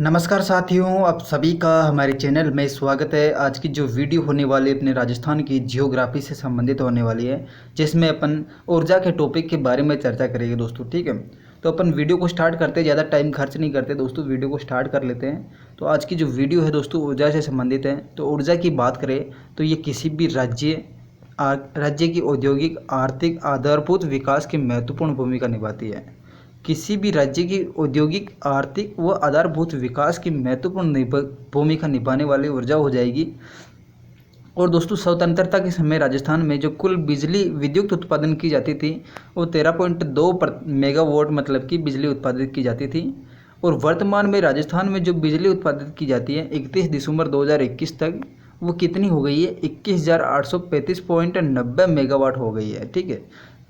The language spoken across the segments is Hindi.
नमस्कार साथियों, आप सभी का हमारे चैनल में स्वागत है। आज की जो वीडियो होने वाली है अपने राजस्थान की जियोग्राफी से संबंधित होने वाली है, जिसमें अपन ऊर्जा के टॉपिक के बारे में चर्चा करेंगे दोस्तों। ठीक है, तो अपन वीडियो को स्टार्ट करते, ज़्यादा टाइम खर्च नहीं करते दोस्तों, वीडियो को स्टार्ट कर लेते हैं। तो आज की जो वीडियो है दोस्तों ऊर्जा से संबंधित है। तो ऊर्जा की बात करें तो ये किसी भी राज्य की औद्योगिक आर्थिक आधारभूत विकास की महत्वपूर्ण भूमिका निभाती है। किसी भी राज्य की औद्योगिक आर्थिक व आधारभूत विकास की महत्वपूर्ण भूमिका निभाने वाली ऊर्जा हो जाएगी। और दोस्तों स्वतंत्रता के समय राजस्थान में जो कुल बिजली विद्युत उत्पादन की जाती थी वो 13.2 मेगावाट मतलब की बिजली उत्पादित की जाती थी। और वर्तमान में राजस्थान में जो बिजली उत्पादित की जाती है 31 दिसंबर 2021 तक वो कितनी हो गई है, 21,835.90 मेगावाट हो गई है। ठीक है,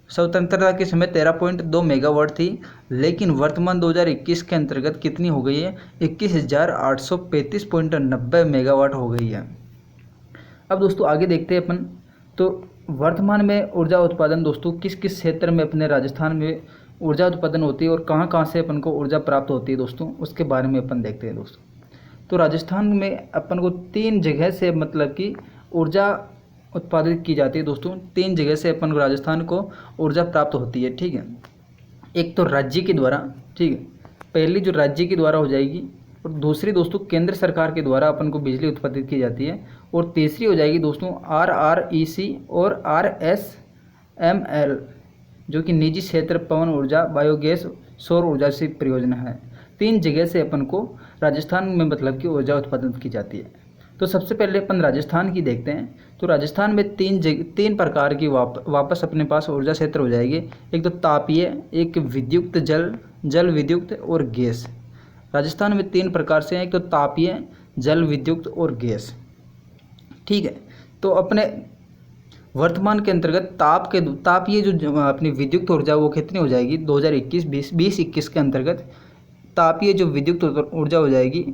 स्वतंत्रता के समय 13.2 मेगावाट थी, लेकिन वर्तमान 2021 के अंतर्गत कितनी हो गई है, 21,835.90 मेगावाट हो गई है। अब दोस्तों आगे देखते हैं अपन। तो वर्तमान में ऊर्जा उत्पादन दोस्तों किस किस क्षेत्र में अपने राजस्थान में ऊर्जा उत्पादन होती है और कहाँ कहाँ से अपन को ऊर्जा प्राप्त होती है दोस्तों, उसके बारे में अपन देखते हैं दोस्तों। तो राजस्थान में अपन को 3 जगह से मतलब कि ऊर्जा उत्पादित की जाती है दोस्तों। 3 जगह से अपन को राजस्थान को ऊर्जा प्राप्त होती है। ठीक है, एक तो राज्य के द्वारा, ठीक है, पहली जो राज्य के द्वारा हो जाएगी, और दूसरी दोस्तों केंद्र सरकार के द्वारा अपन को बिजली उत्पादित की जाती है, और तीसरी हो जाएगी दोस्तों RREC और RSML जो कि निजी क्षेत्र पवन ऊर्जा, बायोगैस, सौर ऊर्जा से परियोजना है। 3 जगह से अपन को राजस्थान में मतलब कि ऊर्जा उत्पादन की जाती है। तो सबसे पहले अपन राजस्थान की देखते हैं। तो राजस्थान में 3 प्रकार की वापस अपने पास ऊर्जा क्षेत्र हो जाएगी। एक तो तापीय, एक विद्युत, जल विद्युत और गैस। राजस्थान में 3 प्रकार से हैं, एक तो तापीय, जल विद्युत और गैस। ठीक है, तो अपने वर्तमान के अंतर्गत तापीय जो अपनी विद्युत ऊर्जा वो कितनी हो जाएगी 2021 के अंतर्गत तापीय जो विद्युत ऊर्जा हो जाएगी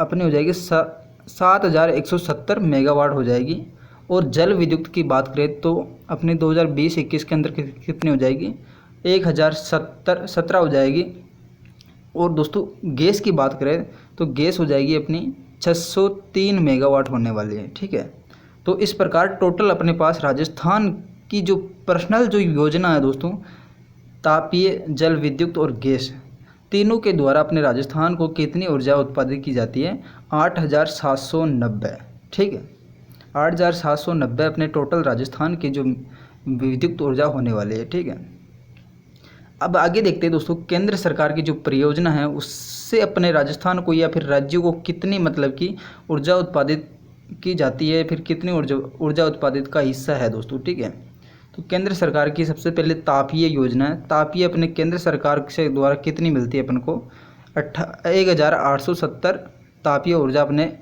अपनी हो जाएगी 7,170 मेगावाट हो जाएगी। और जल विद्युत की बात करें तो अपने 2020-21 के अंदर कितनी हो जाएगी 1,017 हो जाएगी। और दोस्तों गैस की बात करें तो गैस हो जाएगी अपनी 603 मेगावाट होने वाली है। ठीक है, तो इस प्रकार टोटल अपने पास राजस्थान की जो पर्सनल जो योजना है दोस्तों, तापीय, जल विद्युत और गैस, तीनों के द्वारा अपने राजस्थान को कितनी ऊर्जा उत्पादित की जाती है 8,790। ठीक है, 8,790 अपने टोटल राजस्थान की जो विद्युत ऊर्जा होने वाली है। ठीक है, अब आगे देखते हैं दोस्तों केंद्र सरकार की जो परियोजना है उससे अपने राजस्थान को या फिर राज्यों को कितनी मतलब कि ऊर्जा उत्पादित की जाती है, फिर कितनी ऊर्जा उत्पादित का हिस्सा है दोस्तों। ठीक है, तो केंद्र सरकार की सबसे पहले तापीय योजना है। तापीय अपने केंद्र सरकार से द्वारा कितनी मिलती है अपन को 1,870 तापीय ऊर्जा अपने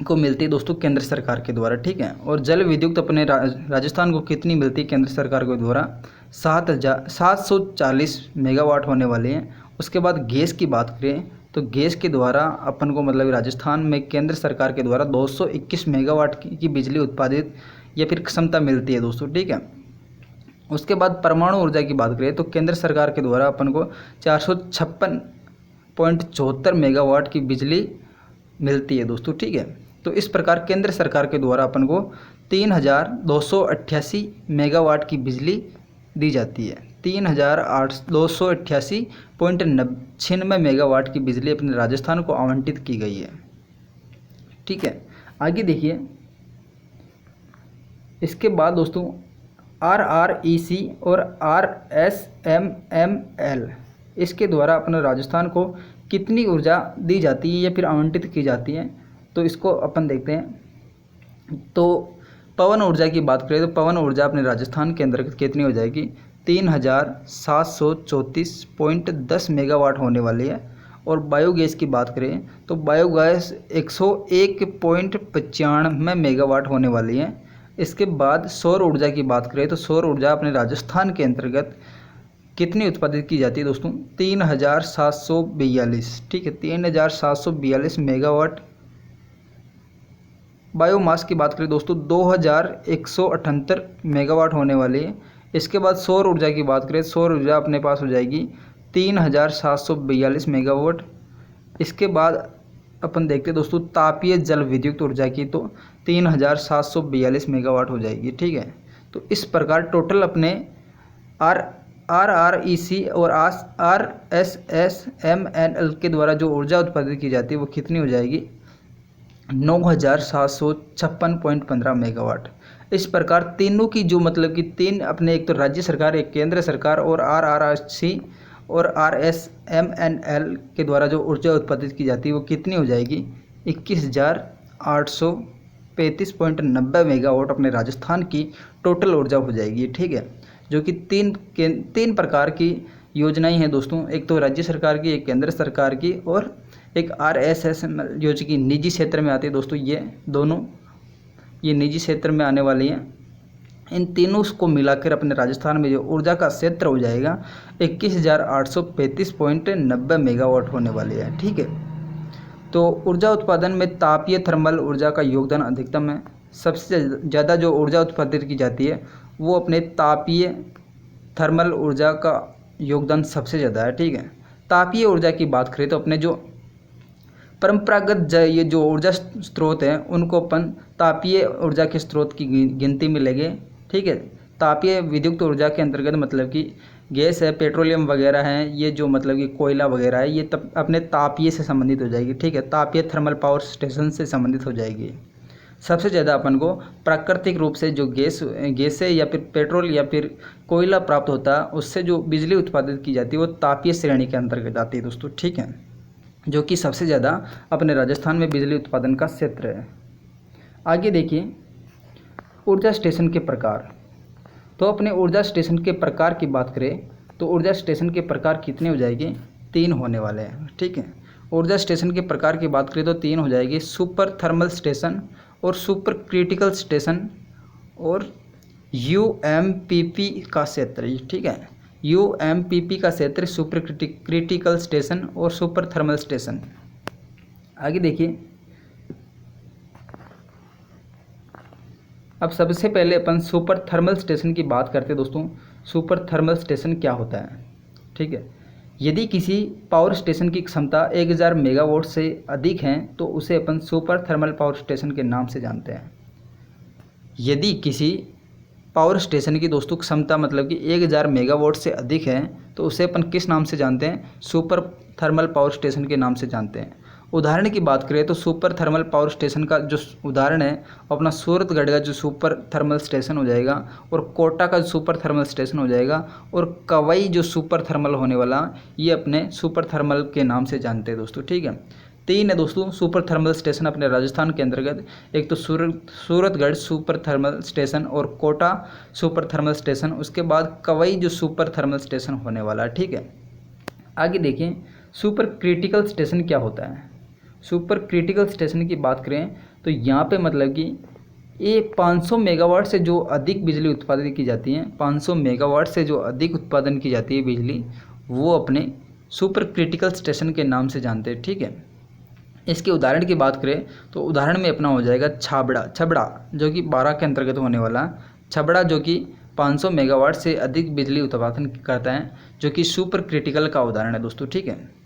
को मिलती है दोस्तों केंद्र सरकार के द्वारा। ठीक है, और जल विद्युत अपने राजस्थान को कितनी मिलती है केंद्र सरकार के द्वारा 740 मेगावाट होने वाली हैं। उसके बाद गैस की बात करें तो गैस के द्वारा अपन को मतलब राजस्थान में केंद्र सरकार के द्वारा 221 मेगावाट की बिजली उत्पादित या फिर क्षमता मिलती है दोस्तों। ठीक है, उसके बाद परमाणु ऊर्जा की बात करें तो केंद्र सरकार के द्वारा अपन को 456.74 मेगावाट की बिजली मिलती है दोस्तों। ठीक है, तो इस प्रकार केंद्र सरकार के द्वारा अपन को 3,288 मेगावाट की बिजली दी जाती है। 3,288.96 मेगावाट की बिजली अपने राजस्थान को आवंटित की गई है। ठीक है, आगे देखिए इसके बाद दोस्तों RREC और RSML इसके द्वारा अपने राजस्थान को कितनी ऊर्जा दी जाती है या फिर आवंटित की जाती है, तो इसको अपन देखते हैं। तो पवन ऊर्जा की बात करें तो पवन ऊर्जा अपने राजस्थान के अंतर्गत कितनी हो जाएगी 3,734.10 मेगावाट होने वाली है। और बायोगैस की बात करें तो बायोगैस 101.95 मेगावाट होने वाली है। इसके बाद सौर ऊर्जा की बात करें तो सौर ऊर्जा अपने राजस्थान के अंतर्गत कितनी उत्पादित की जाती है दोस्तों 3,742। ठीक है, 3,742 मेगावाट। बायोमास की बात करें दोस्तों 2,178 मेगावाट होने वाली है। इसके बाद सौर ऊर्जा की बात करें, सौर ऊर्जा अपने पास हो जाएगी 3,742 मेगावाट। इसके बाद अपन देखते हैं दोस्तों तापीय जल विद्युत ऊर्जा की, तो 3742 मेगावाट हो जाएगी। ठीक है, तो इस प्रकार टोटल अपने RREC और RSSMNL के द्वारा जो ऊर्जा उत्पादित की जाती है वो कितनी हो जाएगी, 9756.15 मेगावाट। इस प्रकार तीनों की जो मतलब कि तीन अपने, एक तो राज्य सरकार, एक केंद्र सरकार और RRC और RSMNL के द्वारा जो ऊर्जा उत्पादित की जाती है वो कितनी हो जाएगी, 21,835.90 मेगावाट अपने राजस्थान की टोटल ऊर्जा हो जाएगी। ठीक है, जो कि तीन प्रकार की योजनाएं हैं दोस्तों, एक तो राज्य सरकार की, एक केंद्र सरकार की और एक RSSML जो कि निजी क्षेत्र में आती है दोस्तों। ये दोनों ये निजी क्षेत्र में आने वाली हैं। इन तीनों को मिलाकर अपने राजस्थान में जो ऊर्जा का क्षेत्र हो जाएगा 21,835.90 मेगावाट होने वाले हैं। ठीक है, तो ऊर्जा उत्पादन में तापीय थर्मल ऊर्जा का योगदान अधिकतम है। सबसे ज़्यादा जो ऊर्जा उत्पादित की जाती है वो अपने तापीय थर्मल ऊर्जा का योगदान सबसे ज़्यादा है। ठीक है, तापीय ऊर्जा की बात करें तो अपने जो परंपरागत ये जो ऊर्जा स्रोत हैं उनको अपन तापीय ऊर्जा के स्रोत की गिनती में लेंगे। ठीक है, तापीय विद्युत ऊर्जा के अंतर्गत मतलब कि गैस है, पेट्रोलियम वगैरह हैं, ये जो मतलब कि कोयला वगैरह है, ये तब अपने तापीय से संबंधित हो जाएगी। ठीक है, तापीय थर्मल पावर स्टेशन से संबंधित हो जाएगी। सबसे ज़्यादा अपन को प्राकृतिक रूप से जो गैस है या फिर पेट्रोल या फिर कोयला प्राप्त होता है उससे जो बिजली उत्पादित की जाती है वो तापीय श्रेणी के अंतर्गत आती है दोस्तों। ठीक है, जो कि सबसे ज़्यादा अपने राजस्थान में बिजली उत्पादन का क्षेत्र है। आगे देखिए ऊर्जा स्टेशन के प्रकार। तो अपने ऊर्जा स्टेशन के प्रकार की बात करें तो ऊर्जा स्टेशन के प्रकार कितने हो जाएंगे, 3 होने वाले हैं। ठीक है, ऊर्जा स्टेशन के प्रकार की बात करें तो 3 हो जाएगी, सुपर थर्मल स्टेशन और सुपर क्रिटिकल स्टेशन और UMPP का क्षेत्र। ठीक है, UMPP का क्षेत्र, सुपर क्रिटिकल स्टेशन और सुपर थर्मल स्टेशन। आगे देखिए, अब सबसे पहले अपन सुपर थर्मल स्टेशन की बात करते हैं दोस्तों। सुपर थर्मल स्टेशन क्या होता है? ठीक है, यदि किसी पावर स्टेशन की क्षमता 1000 मेगावाट से अधिक है तो उसे अपन सुपर थर्मल पावर स्टेशन के नाम से जानते हैं। यदि किसी पावर स्टेशन की दोस्तों क्षमता मतलब कि 1000 मेगावाट से अधिक है तो उसे अपन किस नाम से जानते हैं, सुपर थर्मल पावर स्टेशन के नाम से जानते हैं। उदाहरण की बात करें तो सुपर थर्मल पावर स्टेशन का जो उदाहरण है अपना सूरतगढ़ का जो सुपर थर्मल स्टेशन हो जाएगा और कोटा का जो सुपर थर्मल स्टेशन हो जाएगा और कवई जो सुपर थर्मल होने वाला ये अपने सुपर थर्मल के नाम से जानते हैं दोस्तों। ठीक है, 3 है दोस्तों सुपर थर्मल स्टेशन अपने राजस्थान के अंतर्गत, एक तो सूरतगढ़ सुपर थर्मल स्टेशन और कोटा सुपर थर्मल स्टेशन, उसके बाद कवई जो सुपर थर्मल स्टेशन होने वाला है। ठीक है, आगे देखिए सुपर क्रिटिकल स्टेशन क्या होता है। सुपर क्रिटिकल स्टेशन की बात करें तो यहाँ पे मतलब कि ये 500 मेगावाट से जो अधिक बिजली उत्पादित की जाती है, 500 मेगावाट से जो अधिक उत्पादन की जाती है बिजली, वो अपने सुपर क्रिटिकल स्टेशन के नाम से जानते हैं। ठीक है, इसके उदाहरण की बात करें तो उदाहरण में अपना हो जाएगा छबड़ा जो कि 12 के अंतर्गत होने वाला छबड़ा, जो कि 500 मेगावाट से अधिक बिजली उत्पादन करता है, जो कि सुपर क्रिटिकल का उदाहरण है दोस्तों। ठीक है,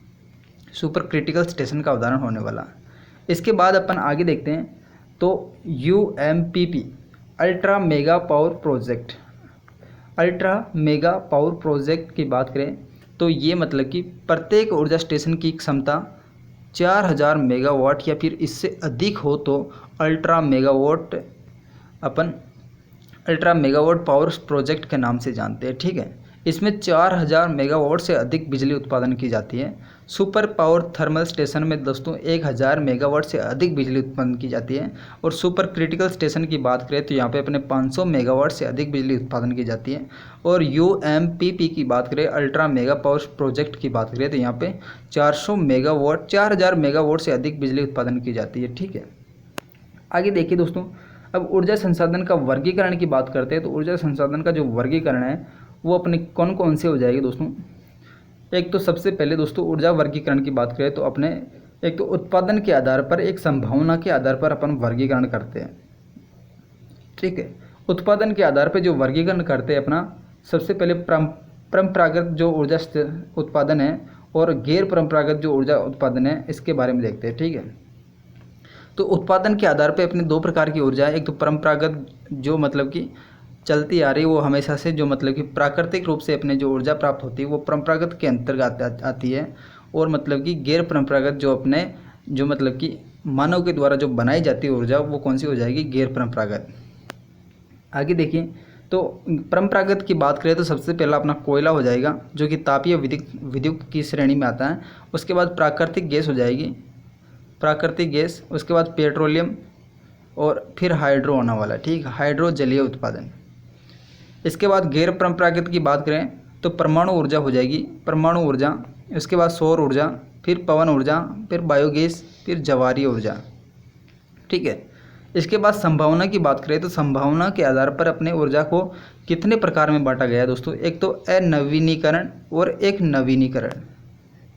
सुपर क्रिटिकल स्टेशन का उदाहरण होने वाला। इसके बाद अपन आगे देखते हैं तो UMPP ultra mega power project. Ultra mega power project की बात करें तो ये मतलब कि प्रत्येक ऊर्जा स्टेशन की क्षमता 4000 मेगावाट या फिर इससे अधिक हो तो अल्ट्रा मेगावाट पावर प्रोजेक्ट के नाम से जानते हैं। ठीक है, इसमें 4000 मेगावाट से अधिक बिजली उत्पादन की जाती है। सुपर पावर थर्मल स्टेशन में दोस्तों 1000 मेगावाट से अधिक बिजली उत्पन्न की जाती है और सुपर क्रिटिकल स्टेशन की बात करें तो यहाँ पे अपने 500 मेगावाट से अधिक बिजली उत्पादन की जाती है। और UMPP की बात करें, अल्ट्रा मेगा पावर प्रोजेक्ट की बात करें तो यहाँ पे 4000 मेगावाट से अधिक बिजली उत्पादन की जाती है। ठीक है, आगे देखिए दोस्तों, अब ऊर्जा संसाधन का वर्गीकरण की बात करते हैं तो ऊर्जा संसाधन का जो वर्गीकरण है वो अपने कौन कौन से हो जाएगी दोस्तों। एक तो सबसे पहले दोस्तों ऊर्जा वर्गीकरण की बात करें तो अपने एक तो उत्पादन के आधार पर, एक संभावना के आधार पर अपन वर्गीकरण करते हैं। ठीक है, उत्पादन के आधार पर जो वर्गीकरण करते हैं अपना, सबसे पहले परंपरागत जो ऊर्जा उत्पादन है और गैर परंपरागत जो ऊर्जा उत्पादन है इसके बारे में देखते हैं। ठीक है, तो उत्पादन के आधार पर अपने दो प्रकार की ऊर्जा है। एक तो परंपरागत जो मतलब कि चलती आ रही, वो हमेशा से जो मतलब कि प्राकृतिक रूप से अपने जो ऊर्जा प्राप्त होती है वो परंपरागत के अंतर्गत आती है, और मतलब कि गैर परंपरागत जो अपने जो मतलब कि मानव के द्वारा जो बनाई जाती है ऊर्जा, वो कौन सी हो जाएगी, गैर परंपरागत। आगे देखिए, तो परंपरागत की बात करें तो सबसे पहला अपना कोयला हो जाएगा, जो कि तापीय विद्युत की श्रेणी में आता है। उसके बाद प्राकृतिक गैस हो जाएगी, प्राकृतिक गैस। उसके बाद पेट्रोलियम, और फिर हाइड्रो होने वाला, ठीक, हाइड्रो जलीय उत्पादन। इसके बाद गैर परंपरागत की बात करें तो परमाणु ऊर्जा हो जाएगी, परमाणु ऊर्जा। इसके बाद सौर ऊर्जा, फिर पवन ऊर्जा, फिर बायोगैस, फिर ज्वारीय ऊर्जा। ठीक है, इसके बाद संभावना की बात करें तो संभावना के आधार पर अपने ऊर्जा को कितने प्रकार में बांटा गया है दोस्तों। एक तो अनवीनीकरण और एक नवीनीकरण।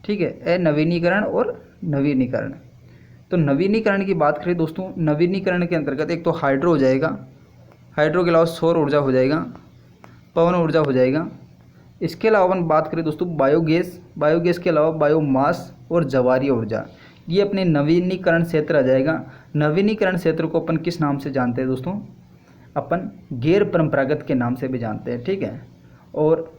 ठीक है, अनवीनीकरण और नवीनीकरण। तो नवीनीकरण की बात करें दोस्तों, नवीनीकरण के अंतर्गत एक तो हाइड्रो हो जाएगा, हाइड्रो के अलावा सौर ऊर्जा हो जाएगा, पवन ऊर्जा हो जाएगा। इसके अलावा अपन बात करें दोस्तों बायोगैस, बायोगैस के अलावा बायोमास और ज्वारीय ऊर्जा, ये अपने नवीनीकरण क्षेत्र आ जाएगा। नवीनीकरण क्षेत्र को अपन किस नाम से जानते हैं दोस्तों, अपन गैर परंपरागत के नाम से भी जानते हैं। ठीक है, और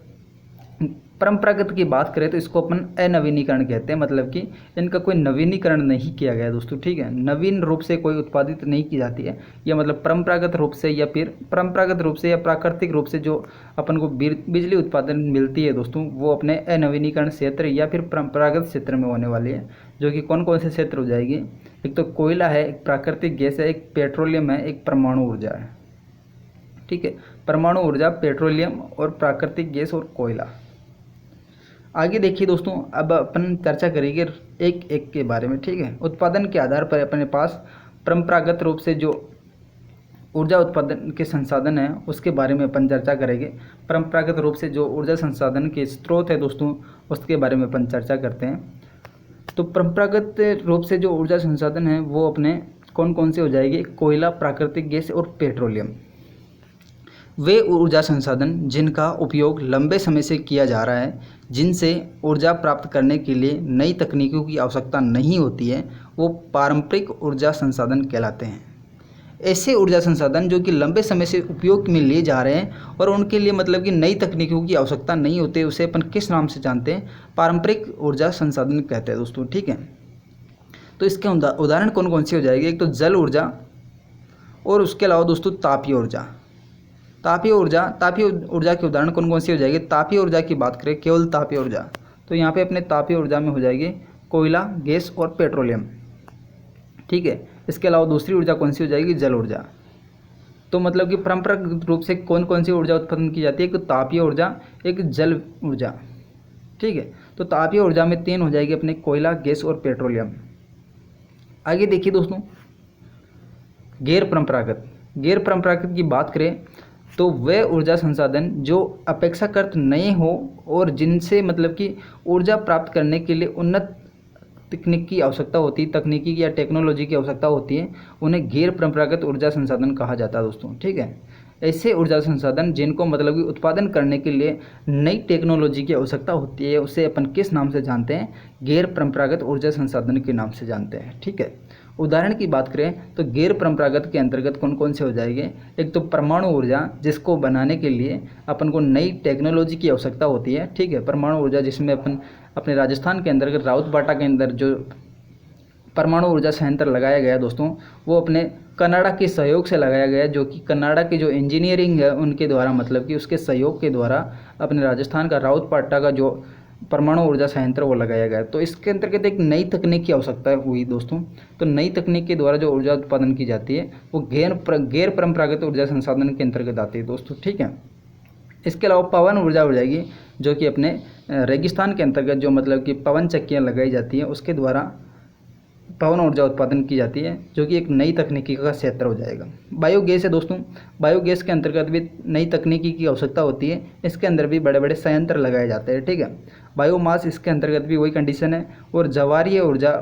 परंपरागत की बात करें तो इसको अपन अनवीनीकरण कहते हैं, मतलब कि इनका कोई नवीनीकरण नहीं किया गया दोस्तों। ठीक है, नवीन रूप से कोई उत्पादित नहीं की जाती है, या मतलब परंपरागत रूप से या फिर परंपरागत रूप से या प्राकृतिक रूप से जो अपन को बिजली उत्पादन मिलती है दोस्तों, वो अपने अनवीनीकरण क्षेत्र या फिर परंपरागत क्षेत्र में होने वाली है। जो कि कौन कौन से क्षेत्र हो जाएगी, एक तो कोयला है, एक प्राकृतिक गैस है, एक पेट्रोलियम है, एक परमाणु ऊर्जा है। ठीक है, परमाणु ऊर्जा, पेट्रोलियम और प्राकृतिक गैस और कोयला। आगे देखिए दोस्तों, अब अपन चर्चा करेंगे एक एक के बारे में। ठीक है, उत्पादन के आधार पर अपने पास परंपरागत रूप से जो ऊर्जा उत्पादन के संसाधन हैं उसके बारे में अपन चर्चा करेंगे। परंपरागत रूप से जो ऊर्जा संसाधन के स्रोत है दोस्तों, उसके बारे में अपन चर्चा करते हैं। तो परंपरागत रूप से जो ऊर्जा संसाधन है वो अपने कौन कौन से हो जाएंगे, कोयला, प्राकृतिक गैस और पेट्रोलियम। वे ऊर्जा संसाधन जिनका उपयोग लंबे समय से किया जा रहा है, जिनसे ऊर्जा प्राप्त करने के लिए नई तकनीकों की आवश्यकता नहीं होती है, वो पारंपरिक ऊर्जा संसाधन कहलाते हैं। ऐसे ऊर्जा संसाधन जो कि लंबे समय से उपयोग में लिए जा रहे हैं और उनके लिए मतलब कि नई तकनीकों की आवश्यकता नहीं होती, उसे अपन किस नाम से जानते हैं, पारंपरिक ऊर्जा संसाधन कहते हैं दोस्तों। ठीक है, तो इसके उदाहरण कौन कौन से हो जाएंगे, एक तो जल ऊर्जा, और उसके अलावा दोस्तों तापीय ऊर्जा। तापीय ऊर्जा के उदाहरण कौन कौन से हो जाएंगे। तापीय ऊर्जा की बात करें, केवल तापीय ऊर्जा, तो यहाँ पे अपने तापीय ऊर्जा में हो जाएगी कोयला, गैस और पेट्रोलियम। ठीक है, इसके अलावा दूसरी ऊर्जा कौन सी हो जाएगी, जल ऊर्जा। तो मतलब कि परंपरागत रूप से कौन कौन सी ऊर्जा उत्पन्न की जाती है, एक तापीय ऊर्जा, एक जल ऊर्जा। ठीक है, तो तापीय ऊर्जा में तीन हो जाएगी अपने कोयला, गैस और पेट्रोलियम। आगे देखिए दोस्तों, गैर परंपरागत की बात करें तो वे ऊर्जा संसाधन जो अपेक्षाकृत नए हो और जिनसे मतलब कि ऊर्जा प्राप्त करने के लिए उन्नत तकनीक की आवश्यकता होती है, तकनीकी या टेक्नोलॉजी की आवश्यकता होती है, उन्हें गैर परंपरागत ऊर्जा संसाधन कहा जाता है दोस्तों। ठीक है, ऐसे ऊर्जा संसाधन जिनको मतलब कि उत्पादन करने के लिए नई टेक्नोलॉजी की आवश्यकता होती है, उसे अपन किस नाम से जानते हैं, गैर परंपरागत ऊर्जा संसाधन के नाम से जानते हैं। ठीक है, उदाहरण की बात करें तो गैर परंपरागत के अंतर्गत कौन कौन से हो जाएंगे, एक तो परमाणु ऊर्जा, जिसको बनाने के लिए अपन को नई टेक्नोलॉजी की आवश्यकता होती है। ठीक है, परमाणु ऊर्जा जिसमें अपन अपने राजस्थान के अंतर्गत राउतबाटा के अंदर जो परमाणु ऊर्जा संयंत्र लगाया गया दोस्तों, वो अपने कनाडा के सहयोग से लगाया गया, जो कि कनाडा की जो इंजीनियरिंग है उनके द्वारा मतलब कि उसके सहयोग के द्वारा अपने राजस्थान का राउतबाटा का जो परमाणु ऊर्जा संयंत्र वो लगाया गया। तो इसके अंतर्गत एक नई तकनीक की आवश्यकता हुई दोस्तों। तो नई तकनीक के द्वारा जो ऊर्जा उत्पादन की जाती है वो गैर परंपरागत ऊर्जा संसाधन के अंतर्गत आती है दोस्तों। ठीक है, इसके अलावा पवन ऊर्जा हो जाएगी, जो कि अपने रेगिस्तान के अंतर्गत जो मतलब कि पवन चक्कियाँ लगाई जाती हैं उसके द्वारा पवन ऊर्जा उत्पादन की जाती है, जो कि एक नई तकनीकी का क्षेत्र हो जाएगा। बायोगैस है दोस्तों, बायोगैस के अंतर्गत भी नई तकनीकी की आवश्यकता होती है, इसके अंदर भी बड़े बड़े संयंत्र लगाए जाते हैं। ठीक है, बायोमास इसके अंतर्गत भी वही कंडीशन है। और ज्वारीय ऊर्जा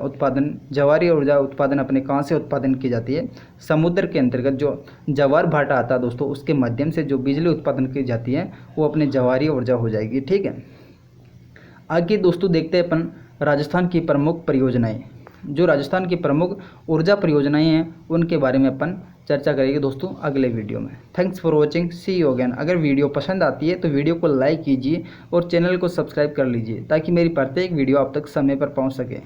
उत्पादन अपने कहाँ से उत्पादन की जाती है, समुद्र के अंतर्गत जो ज्वार भाटा आता है दोस्तों, उसके माध्यम से जो बिजली उत्पादन की जाती है वो अपने ज्वारीय ऊर्जा हो जाएगी। ठीक है, आगे दोस्तों देखते हैं अपन राजस्थान की प्रमुख परियोजनाएं। जो राजस्थान की प्रमुख ऊर्जा परियोजनाएं हैं उनके बारे में अपन चर्चा करेंगे दोस्तों अगले वीडियो में। Thanks for watching, see you again. अगर वीडियो पसंद आती है तो वीडियो को लाइक कीजिए और चैनल को सब्सक्राइब कर लीजिए ताकि मेरी प्रत्येक वीडियो आप तक समय पर पहुंच सके।